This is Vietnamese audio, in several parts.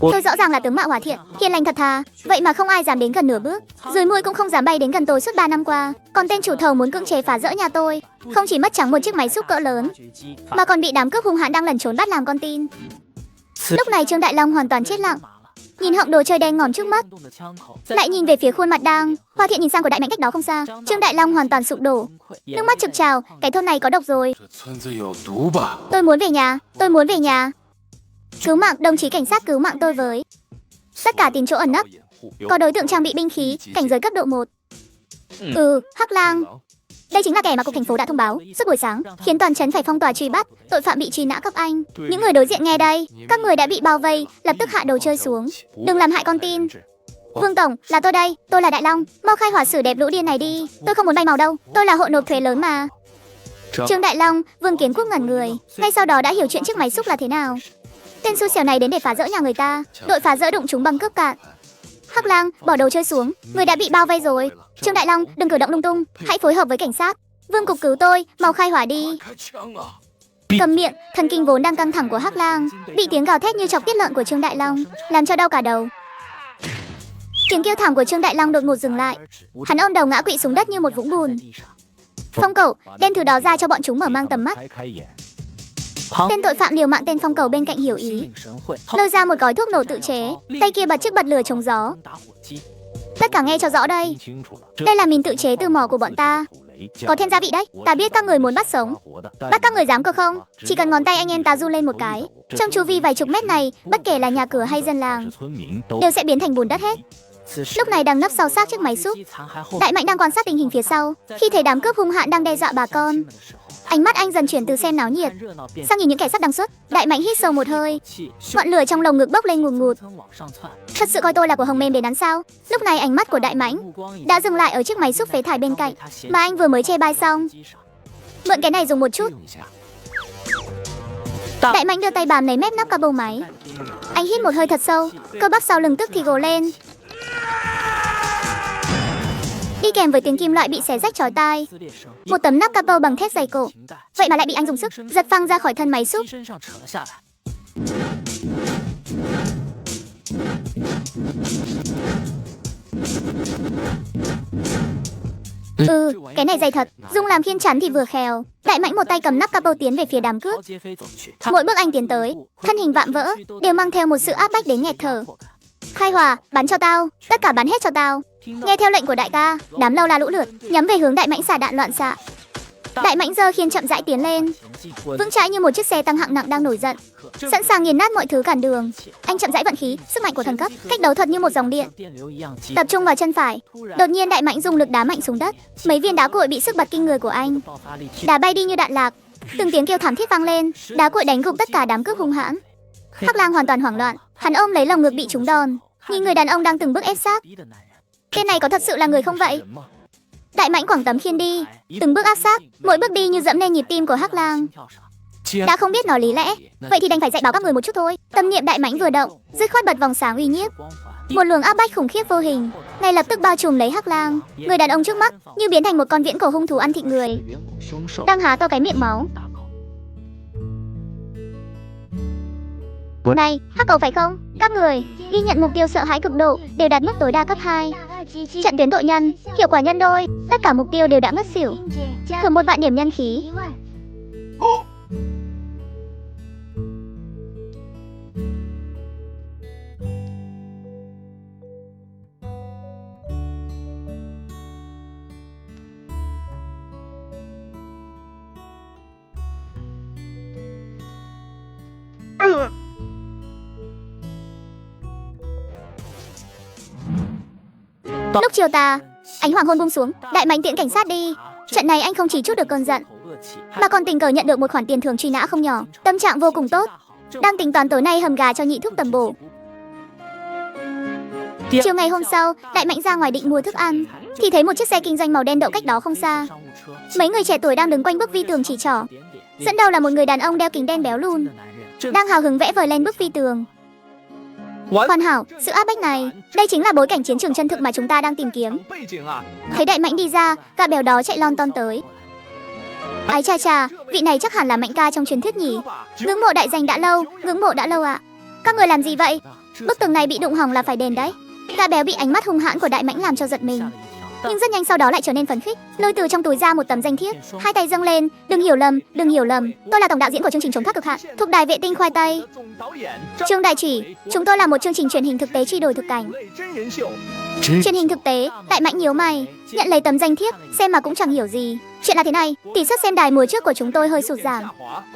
Tôi rõ ràng là tướng mạo hòa thiện, hiền lành thật thà, vậy mà không ai dám đến gần nửa bước. Ruồi muỗi cũng không dám bay đến gần tôi suốt 3 năm qua. Còn tên chủ thầu muốn cưỡng chế phá rỡ nhà tôi, không chỉ mất trắng một chiếc máy xúc cỡ lớn, mà còn bị đám cướp hung hãn đang lẩn trốn bắt làm con tin. Lúc này Trương Đại Long hoàn toàn chết lặng, nhìn họng đồ chơi đen ngòm trước mắt, lại nhìn về phía khuôn mặt đang hòa thiện nhìn sang của Đại Mạnh cách đó không xa. Trương Đại Long hoàn toàn sụp đổ, nước mắt trực trào. Cái thôn này có độc rồi. Tôi muốn về nhà, tôi muốn về nhà. Cứu mạng, đồng chí cảnh sát, cứu mạng tôi với. Tất cả tìm chỗ ẩn nấp. Có đối tượng trang bị binh khí, cảnh giới cấp độ 1. Hắc Lang. Đây chính là kẻ mà cục thành phố đã thông báo suốt buổi sáng, khiến toàn trấn phải phong tỏa truy bắt, tội phạm bị truy nã cấp Anh. Những người đối diện nghe đây, các người đã bị bao vây, lập tức hạ đồ chơi xuống. Đừng làm hại con tin. Vương tổng, là tôi đây, tôi là Đại Long, mau khai hỏa xử đẹp lũ điên này đi. Tôi không muốn bay màu đâu, tôi là hộ nộp thuế lớn mà. Trương Đại Long, Vương Kiến Quốc ngẩn người, ngay sau đó đã hiểu chuyện chiếc máy xúc là thế nào. Tên xui xẻo này đến để phá rỡ nhà người ta, đội phá rỡ đụng chúng băng cướp cạn. Hắc Lang, bỏ đồ chơi xuống, người đã bị bao vây rồi. Trương Đại Long, đừng cử động lung tung, hãy phối hợp với cảnh sát. Vương cục cứu tôi, mau khai hỏa đi. Cầm miệng, thần kinh vốn đang căng thẳng của Hắc Lang bị tiếng gào thét như chọc tiết lợn của Trương Đại Long làm cho đau cả đầu. Tiếng kêu thảm của Trương Đại Long đột ngột dừng lại, hắn ôm đầu ngã quỵ xuống đất như một vũng bùn. Phong Cẩu, đem thứ đó ra cho bọn chúng mở mang tầm mắt. Tên tội phạm liều mạng tên Phong Cẩu bên cạnh hiểu ý, lôi ra một gói thuốc nổ tự chế, tay kia bật chiếc bật lửa chống gió. Tất cả nghe cho rõ đây, đây là mìn tự chế từ mỏ của bọn ta, có thêm gia vị đấy. Ta biết các người muốn bắt sống, bắt các người dám cơ không? Chỉ cần ngón tay anh em ta run lên một cái, trong chu vi vài chục mét này, bất kể là nhà cửa hay dân làng, đều sẽ biến thành bùn đất hết. Lúc này đang nấp sau xác chiếc máy xúc, Đại Mạnh đang quan sát tình hình phía sau. Khi thấy đám cướp hung hãn đang đe dọa bà con, ánh mắt anh dần chuyển từ xem náo nhiệt sang nhìn những kẻ sắp đằng xuất. Đại Mạnh hít sâu một hơi, ngọn lửa trong lồng ngực bốc lên ngùn ngụt. Thật sự coi tôi là của hồng mềm để nắn sao? Lúc này ánh mắt của Đại Mạnh đã dừng lại ở chiếc máy xúc phế thải bên cạnh mà anh vừa mới chê bai xong. Mượn cái này dùng một chút. Đại Mạnh đưa tay bám lấy mép nắp cabo máy. Anh hít một hơi thật sâu, cơ bắp sau lưng tức thì gồ lên. Đi kèm với tiếng kim loại bị xé rách chói tai, một tấm nắp capo bằng thép dày cổ, vậy mà lại bị anh dùng sức giật phăng ra khỏi thân máy xúc. Cái này dày thật, dùng làm khiên chắn thì vừa khéo. Đại Mạnh một tay cầm nắp capo tiến về phía đám cướp. Mỗi bước anh tiến tới, thân hình vạm vỡ, đều mang theo một sự áp bách đến nghẹt thở. Khai hỏa, bắn cho tao, tất cả bắn hết cho tao. Nghe theo lệnh của đại ca, đám lâu la lũ lượt nhắm về hướng Đại Mạnh xả đạn loạn xạ. Đại Mạnh giơ khiên chậm rãi tiến lên, vững chãi như một chiếc xe tăng hạng nặng đang nổi giận, sẵn sàng nghiền nát mọi thứ cản đường. Anh chậm rãi vận khí, sức mạnh của thần cấp, cách đấu thuật như một dòng điện. Tập trung vào chân phải, đột nhiên Đại Mạnh dùng lực đá mạnh xuống đất. Mấy viên đá cuội bị sức bật kinh người của anh đá bay đi như đạn lạc. Từng tiếng kêu thảm thiết vang lên, đá cuội đánh gục tất cả đám cướp hung hãn. Hắc Lang hoàn toàn hoảng loạn, hắn ôm lấy lồng ngực bị trúng đòn, nhìn người đàn ông đang từng bước ép sát. Tên này có thật sự là người không vậy? Đại Mạnh quẳng tấm khiên đi, từng bước áp sát, mỗi bước đi như dẫm lên nhịp tim của Hắc Lang. Đã không biết nói lý lẽ, vậy thì đành phải dạy bảo các người một chút thôi. Tâm niệm Đại Mạnh vừa động, dứt khoát bật vòng sáng uy nhiếp. Một luồng áp bách khủng khiếp vô hình ngay lập tức bao trùm lấy Hắc Lang. Người đàn ông trước mắt như biến thành một con viễn cổ hung thú ăn thịt người, đang há to cái miệng máu. Này, Hắc Cầu phải không? Các người ghi nhận mục tiêu sợ hãi cực độ đều đạt mức tối đa cấp 2. Trận tuyến tội nhân, hiệu quả nhân đôi, tất cả mục tiêu đều đã ngất xỉu. Thưởng 1 vạn điểm nhân khí. Lúc chiều tà, ánh hoàng hôn buông xuống, Đại Mạnh tiễn cảnh sát đi. Trận này anh không chỉ trút được cơn giận, mà còn tình cờ nhận được một khoản tiền thưởng truy nã không nhỏ. Tâm trạng vô cùng tốt, đang tính toán tối nay hầm gà cho nhị thúc tầm bổ. Chiều ngày hôm sau, Đại Mạnh ra ngoài định mua thức ăn, thì thấy một chiếc xe kinh doanh màu đen đậu cách đó không xa. Mấy người trẻ tuổi đang đứng quanh bức vi tường chỉ trỏ. Dẫn đầu là một người đàn ông đeo kính đen béo lùn, đang hào hứng vẽ vời lên bức vi tường. Hoàn hảo, sự áp bách này, đây chính là bối cảnh chiến trường chân thực mà chúng ta đang tìm kiếm. Thấy Đại Mạnh đi ra, gã béo đó chạy lon ton tới. Ái cha cha, vị này chắc hẳn là Mạnh ca trong truyền thuyết nhỉ. Ngưỡng mộ đại danh đã lâu, ngưỡng mộ đã lâu ạ. Các người làm gì vậy? Bức tường này bị đụng hỏng là phải đền đấy. Gã béo bị ánh mắt hung hãn của Đại Mãnh làm cho giật mình, nhưng rất nhanh sau đó lại trở nên phấn khích, lôi từ trong túi ra một tấm danh thiếp, hai tay dâng lên. Đừng hiểu lầm, tôi là tổng đạo diễn của chương trình Trốn thoát cực hạn thuộc đài vệ tinh khoai tây Trương Đại Chỉ. Chúng tôi là một chương trình truyền hình thực tế truy đuổi thực cảnh. Truyền hình thực tế? Đại Mãnh nhíu mày, nhận lấy tấm danh thiếp, xem mà cũng chẳng hiểu gì. Chuyện là thế này, tỷ suất xem đài mùa trước của chúng tôi hơi sụt giảm.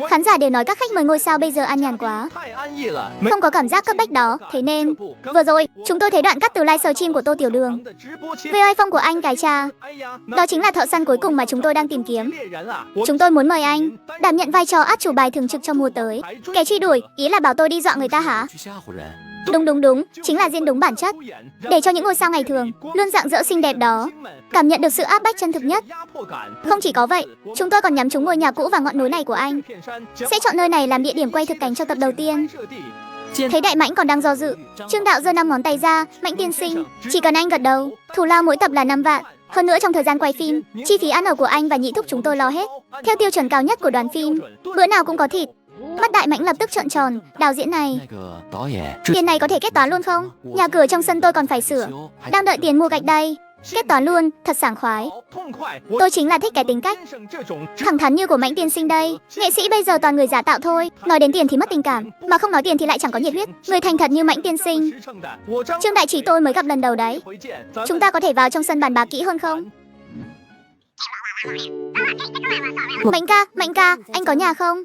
Khán giả đều nói các khách mời ngôi sao bây giờ an nhàn quá, không có cảm giác cấp bách đó. Thế nên, vừa rồi, chúng tôi thấy đoạn cắt từ livestream của Tô Tiểu Đường. Về iPhone của anh cái cha, đó chính là thợ săn cuối cùng mà chúng tôi đang tìm kiếm. Chúng tôi muốn mời anh đảm nhận vai trò át chủ bài thường trực trong mùa tới. Kẻ truy đuổi, ý là bảo tôi đi dọa người ta hả? Đúng, chính là diễn đúng bản chất, để cho những ngôi sao ngày thường luôn rạng rỡ xinh đẹp đó cảm nhận được sự áp bách chân thực nhất. Không chỉ có vậy, chúng tôi còn nhắm trúng ngôi nhà cũ và ngọn núi này của anh, sẽ chọn nơi này làm địa điểm quay thực cảnh cho tập đầu tiên. Thấy Đại Mãnh còn đang do dự, Trương Đạo giơ 5 ngón tay ra. Mãnh tiên sinh, chỉ cần anh gật đầu, thù lao mỗi tập là 5 vạn. Hơn nữa trong thời gian quay phim, chi phí ăn ở của anh và nhị thúc chúng tôi lo hết, theo tiêu chuẩn cao nhất của đoàn phim, bữa nào cũng có thịt. Mắt Đại Mãnh lập tức trợn tròn. Đạo diễn này, tiền này có thể kết toán luôn không? Nhà cửa trong sân tôi còn phải sửa, đang đợi tiền mua gạch đây. Kết toán luôn, thật sảng khoái. Tôi chính là thích cái tính cách thẳng thắn như của Mãnh tiên sinh đây. Nghệ sĩ bây giờ toàn người giả tạo thôi, nói đến tiền thì mất tình cảm, mà không nói tiền thì lại chẳng có nhiệt huyết. Người thành thật như Mãnh tiên sinh, Trương Đại Chỉ tôi mới gặp lần đầu đấy. Chúng ta có thể vào trong sân bàn bạc kỹ hơn không? Mãnh ca, anh có nhà không?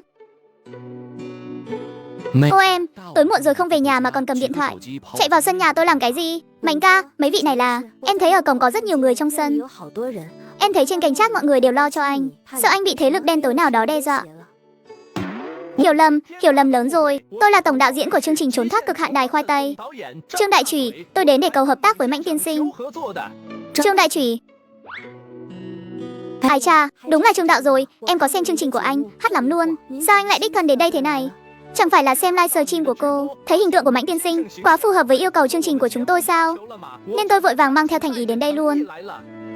Ô em, tối muộn rồi không về nhà mà còn cầm điện thoại, chạy vào sân nhà tôi làm cái gì? Mãnh ca, mấy vị này là... Em thấy ở cổng có rất nhiều người trong sân. Em thấy trên kênh chat mọi người đều lo cho anh, sợ anh bị thế lực đen tối nào đó đe dọa. Hiểu lầm lớn rồi. Tôi là tổng đạo diễn của chương trình Trốn thoát cực hạn đài khoai tây Trương Đại Chỉ, tôi đến để cầu hợp tác với Mãnh tiên sinh. Trương Đại Chỉ. Ai cha, đúng là Trương Đạo rồi. Em có xem chương trình của anh, hát lắm luôn. Sao anh lại đích thân đến đây thế này? Chẳng phải là xem livestream của cô, thấy hình tượng của Mãnh tiên sinh quá phù hợp với yêu cầu chương trình của chúng tôi sao? Nên tôi vội vàng mang theo thành ý đến đây luôn.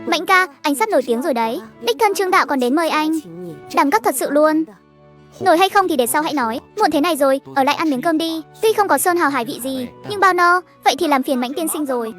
Mãnh ca, anh sắp nổi tiếng rồi đấy. Đích thân Trương Đạo còn đến mời anh, đẳng cấp thật sự luôn. Nổi hay không thì để sau hãy nói. Muộn thế này rồi, ở lại ăn miếng cơm đi. Tuy không có sơn hào hải vị gì, nhưng bao no. Vậy thì làm phiền Mãnh tiên sinh rồi.